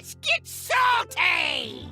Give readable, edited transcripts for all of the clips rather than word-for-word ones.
Let's get salty!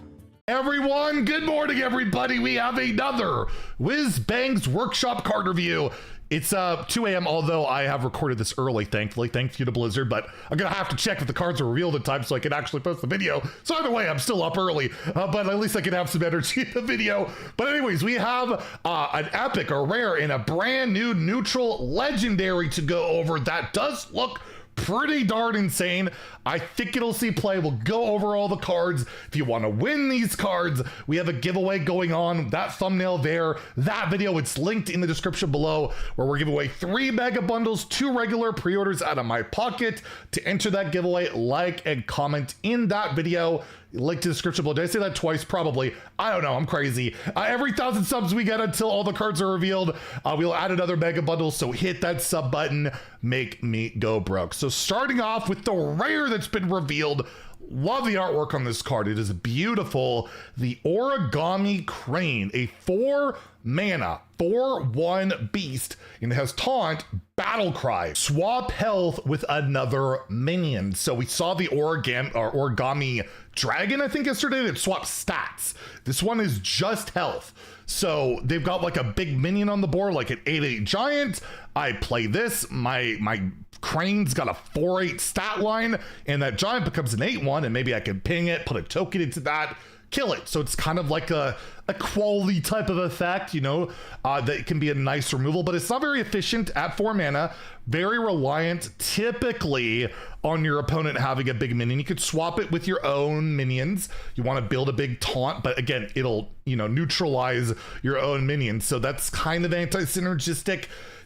Everyone, good morning, everybody. We have another Whizbang's Workshop card review. It's 2 a.m., although I have recorded this early, thankfully. Thank you to Blizzard, but I'm gonna have to check if the cards are revealed in time so I can actually post the video. So either way, I'm still up early, but at least I can have some energy in the video. But anyways, we have an epic, a rare, and a brand new neutral legendary to go over that does look pretty darn insane. I think it'll see play. We'll go over all the cards. If you want to win these cards, we have a giveaway going on. That thumbnail there, that video, it's linked in the description below, where we're giving away 3 mega bundles, 2 regular pre-orders out of my pocket. To enter that giveaway, like and comment in that video. Link to the description below. Did I say that twice? Probably. I don't know. I'm crazy. Every 1,000 subs we get until all the cards are revealed, we'll add another mega bundle. So hit that sub button. Make me go broke. So starting off with the rare that's been revealed. Love the artwork on this card. It is beautiful. The Origami Crane, a 4 mana, 4/1 beast, and it has Taunt, Battle Cry. Swap health with another minion. So we saw the Origami Dragon, I think, yesterday, that swaps stats. This one is just health. So they've got like a big minion on the board, like an 8/8 giant. I play this, my Crane's got a 4/8 stat line, and that giant becomes an 8/1, and maybe I can ping it, put a token into that, kill it. So it's kind of like a quality type of effect, you know, that can be a nice removal, but it's not very efficient at 4 mana, very reliant typically on your opponent having a big minion. You could swap it with your own minions. You want to build a big taunt, but again, it'll, you know, neutralize your own minions. So that's kind of anti-synergistic.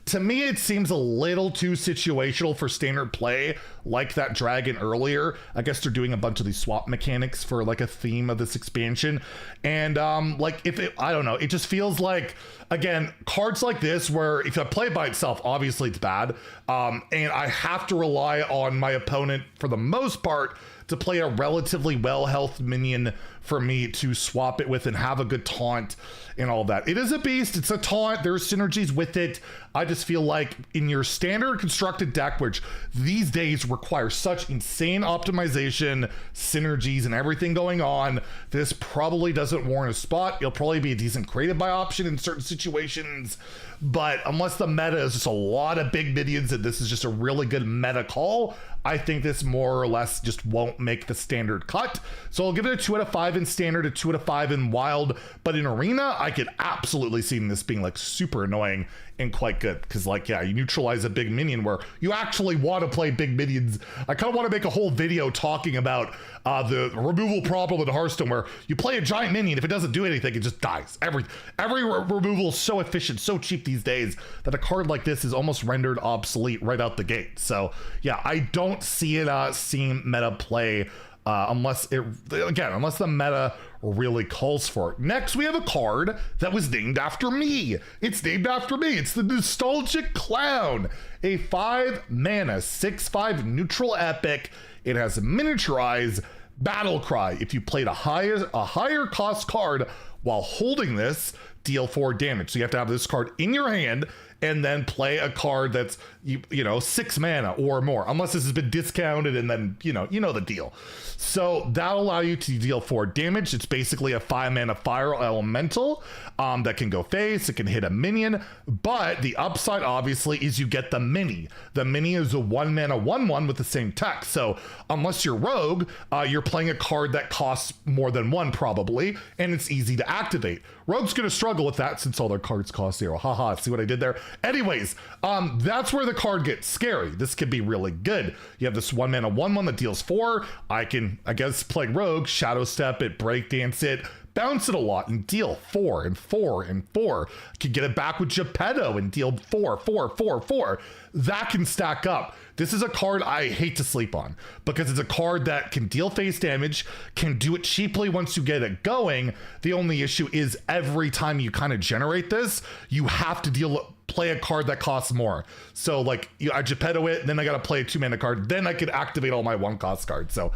To me, it seems a little too situational for standard play, like that dragon earlier. I guess they're doing a bunch of these swap mechanics for like a theme of this expansion. And like, if it, I don't know, it just feels like, again, cards like this, where if I play it by itself, obviously it's bad. And I have to rely on my opponent for the most part to play a relatively well-healthed minion for me to swap it with and have a good taunt and all that. It is a beast, it's a taunt, there's synergies with it. I just feel like in your standard constructed deck, which these days require such insane optimization, synergies, and everything going on, this probably doesn't warrant a spot. It'll probably be a decent created by option in certain situations, but unless the meta is just a lot of big minions and this is just a really good meta call, I think this more or less just won't make the standard cut. So I'll give it a 2 out of 5 in standard, a 2 out of 5 in wild, but in arena, I could absolutely see this being like super annoying and quite good, because like, yeah, you neutralize a big minion where you actually want to play big minions. I kind of want to make a whole video talking about the removal problem in Hearthstone, where you play a giant minion, if it doesn't do anything, it just dies. Every removal is so efficient, so cheap these days, that a card like this is almost rendered obsolete right out the gate. So yeah, I don't see it seeing meta play unless the meta really calls for it. Next, we have a card that was named after me. It's named after me. It's the Nostalgic Clown, a 5 mana, 6/5 neutral epic. It has a miniaturize Battle Cry. If you played a higher cost card while holding this, deal 4 damage. So you have to have this card in your hand and then play a card that's, you know, 6 mana or more, unless this has been discounted, and then, you know the deal. So that'll allow you to deal 4 damage. It's basically a 5 mana fire elemental that can go face, it can hit a minion, but the upside obviously is you get the mini. The mini is a 1 mana 1/1 with the same text. So unless you're rogue, you're playing a card that costs more than 1 probably, and it's easy to activate. Rogue's gonna struggle with that since all their cards cost 0. Haha, see what I did there? Anyways, that's where the card gets scary. This could be really good. You have this 1 mana 1/1 that deals 4. I guess play rogue, shadow step it, breakdance it, bounce it a lot and deal 4 and 4 and 4. Could get it back with Geppetto and deal 4, 4, 4, 4. That can stack up. This is a card I hate to sleep on, because it's a card that can deal face damage, can do it cheaply once you get it going. The only issue is every time you kind of generate this, you have to play a card that costs more. So like, I Geppetto it, then I gotta play a 2 mana card, then I could activate all my 1 cost cards. So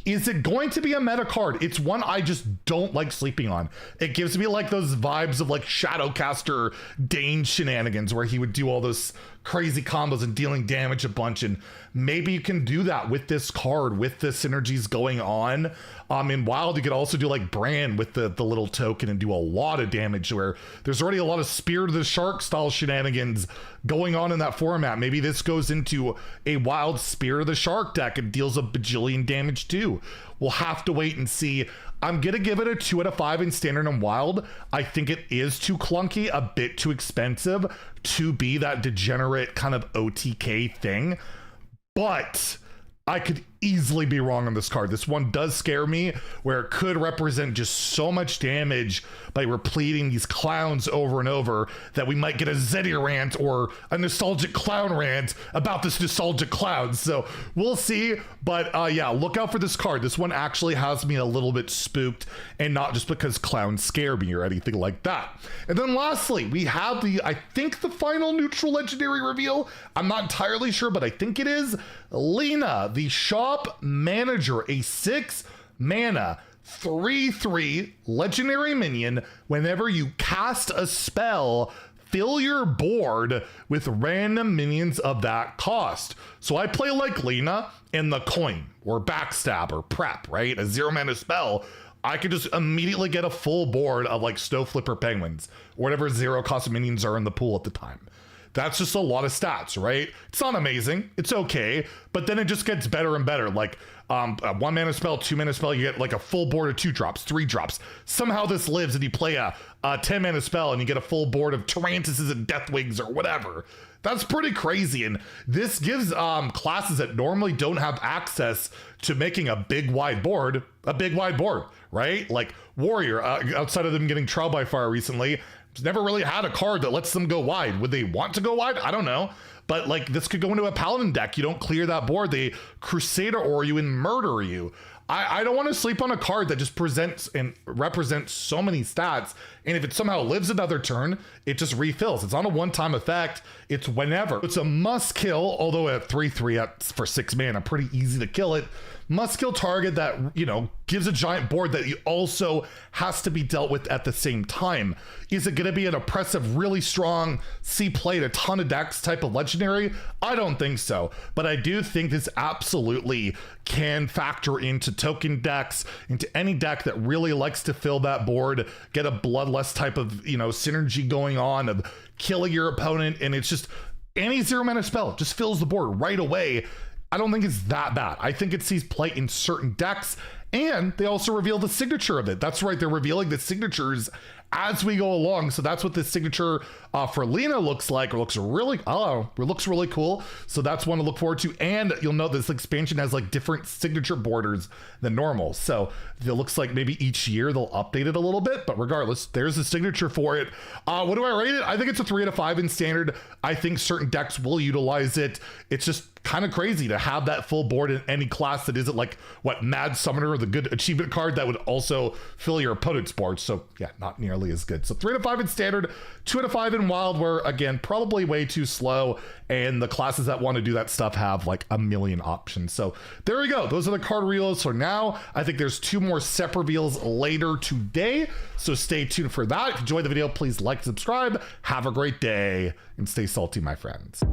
is it going to be a meta card? It's one I just don't like sleeping on. It gives me like those vibes of like Shadowcaster Dane shenanigans, where he would do all those crazy combos and dealing damage a bunch. And maybe you can do that with this card, with the synergies going on. In Wild, you could also do like Bran with the little token and do a lot of damage, where there's already a lot of Spear to the Shark style shenanigans going on in that format. Maybe this goes into a Wild Spear to the Shark deck and deals a bajillion damage too. We'll have to wait and see. I'm gonna give it a 2 out of 5 in Standard and Wild. I think it is too clunky, a bit too expensive to be that degenerate kind of OTK thing, but I could easily be wrong on this card. This one does scare me, where it could represent just so much damage by repleting these clowns over and over that we might get a Zeddy rant or a nostalgic clown rant about this nostalgic clown. So we'll see. But yeah, look out for this card. This one actually has me a little bit spooked, and not just because clowns scare me or anything like that. And then lastly, we have I think the final neutral legendary reveal. I'm not entirely sure, but I think it is Lena, the shop manager, a 6 mana 3/3 legendary minion. Whenever you cast a spell, fill your board with random minions of that cost. So I play like Lena in the coin or backstab or prep, right? A 0 mana spell. I could just immediately get a full board of like Snow Flipper Penguins or whatever 0 cost minions are in the pool at the time. That's just a lot of stats, right? It's not amazing. It's okay. But then it just gets better and better. Like a 1 mana spell, 2 mana spell, you get like a full board of 2 drops, 3 drops. Somehow this lives and you play a 10 mana spell and you get a full board of Tarantuses and Deathwings or whatever. That's pretty crazy. And this gives classes that normally don't have access to making a big wide board, right? Like Warrior, outside of them getting Trial by Fire recently, never really had a card that lets them go wide. Would they want to go wide? I don't know. But like this could go into a Paladin deck. You don't clear that board, they Crusader or you and murder you. I don't want to sleep on a card that just presents and represents so many stats. And if it somehow lives another turn, it just refills. It's not a one-time effect. It's whenever. It's a must kill, although at 3/3 for 6 mana, pretty easy to kill it. Must kill target that, you know, gives a giant board that also has to be dealt with at the same time. Is it going to be an oppressive, really strong, see played a ton of decks type of legendary? I don't think so, but I do think this absolutely can factor into token decks, into any deck that really likes to fill that board, get a bloodlust type of, you know, synergy going on of killing your opponent. And it's just any 0 mana spell just fills the board right away. I don't think it's that bad. I think it sees play in certain decks, and they also reveal the signature of it. That's right, they're revealing the signatures as we go along. So that's what the signature for Lena looks like. It looks really, it looks really cool. So that's one to look forward to. And you'll note this expansion has like different signature borders than normal. So it looks like maybe each year they'll update it a little bit, but regardless, there's a signature for it. What do I rate it? I think it's a 3 out of 5 in Standard. I think certain decks will utilize it. It's just kind of crazy to have that full board in any class that isn't like what Mad Summoner or the good achievement card that would also fill your opponent's board. So yeah, not nearly as good. So 3 out of 5 in Standard, 2 out of 5 in Wild, where again, probably way too slow. And the classes that want to do that stuff have like a million options. So there we go. Those are the card reveals for now. I think there's 2 more set reveals later today. So stay tuned for that. If you enjoyed the video, please like, subscribe. Have a great day and stay salty, my friends.